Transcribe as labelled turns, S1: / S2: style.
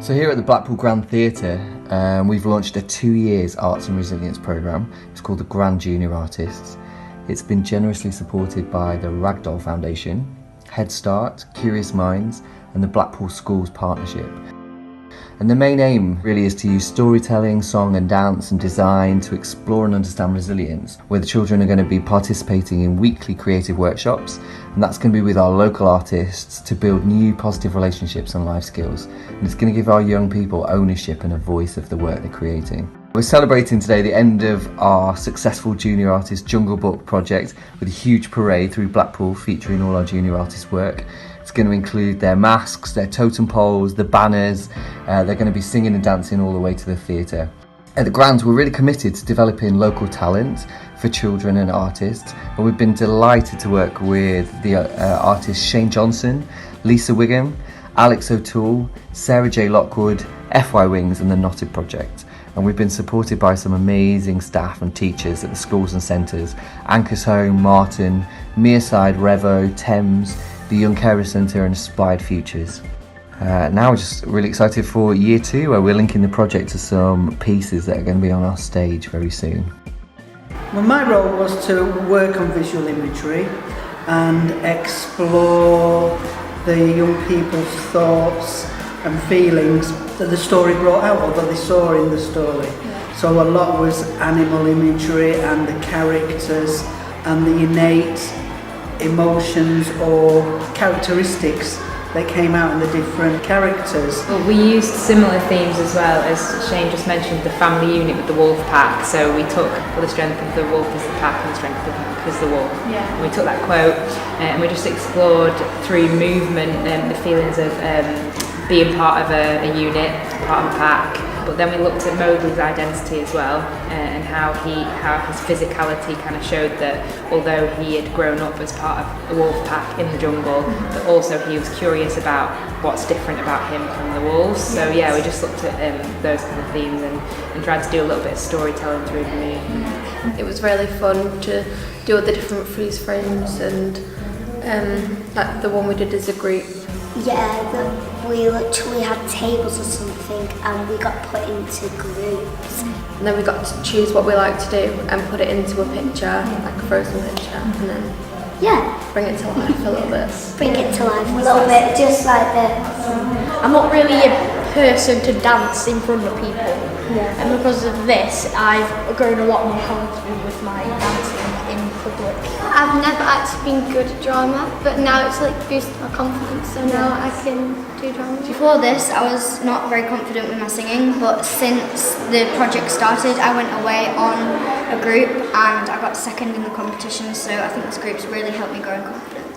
S1: So here at the Blackpool Grand Theatre, we've launched a 2 years Arts and Resilience programme. It's called the Grand Junior Artists. It's been generously supported by the Ragdoll Foundation, Headstart, Curious Minds and the Blackpool Schools partnership. And the main aim really is to use storytelling, song and dance and design to explore and understand resilience, where the children are going to be participating in weekly creative workshops, and that's going to be with our local artists to build new positive relationships and life skills. And it's going to give our young people ownership and a voice of the work they're creating. We're celebrating today the end of our successful junior artist Jungle Book project with a huge parade through Blackpool featuring all our junior artists' work. It's going to include their masks, their totem poles, the banners. They're going to be singing and dancing all the way to the theatre. At the Grand, we're really committed to developing local talent for children and artists, and we've been delighted to work with the artists Shane Johnson, Lisa Wiggum, Alex O'Toole, Sarah J. Lockwood, FY Wings and the Knotted Project. And we've been supported by some amazing staff and teachers at the schools and centres, Anchors Home, Martin, Mearside, Revo, Thames, the Young Carer Centre and Aspired Futures. Now we're just really excited for year 2, where we're linking the project to some pieces that are going to be on our stage very soon.
S2: Well, my role was to work on visual imagery and explore the young people's thoughts and feelings that the story brought out, or that they saw in the story. So a lot was animal imagery and the characters and the innate emotions or characteristics that came out in the different characters.
S3: Well, we used similar themes as well, as Shane just mentioned, the family unit with the wolf pack. So we took the strength of the wolf as the pack and the strength of the pack as the wolf. Yeah. And we took that quote and we just explored through movement the feelings of being part of a unit, part of a pack. But then we looked at Mowgli's identity as well, and how his physicality kind of showed that although he had grown up as part of the wolf pack in the jungle, that also he was curious about what's different about him from the wolves. So yeah, we just looked at those kind of themes and tried to do a little bit of storytelling through the movie.
S4: It was really fun to do all the different freeze frames and like the one we did as a group.
S5: Yeah, we literally had tables or something and we got put into groups.
S4: And then we got to choose what we like to do and put it into a picture, like a frozen picture, and then bring it to life a little bit.
S5: Bring it to life a little bit, just like this.
S6: I'm not really a person to dance in front of people. And because of this, I've grown a lot more confident with my dancing in public.
S7: I've never actually been good at drama, but now it's like boosted my confidence, so now I can do drama.
S8: Before this, I was not very confident with my singing, but since the project started, I went away on a group and I got second in the competition, so I think this group's really helped me grow in confidence.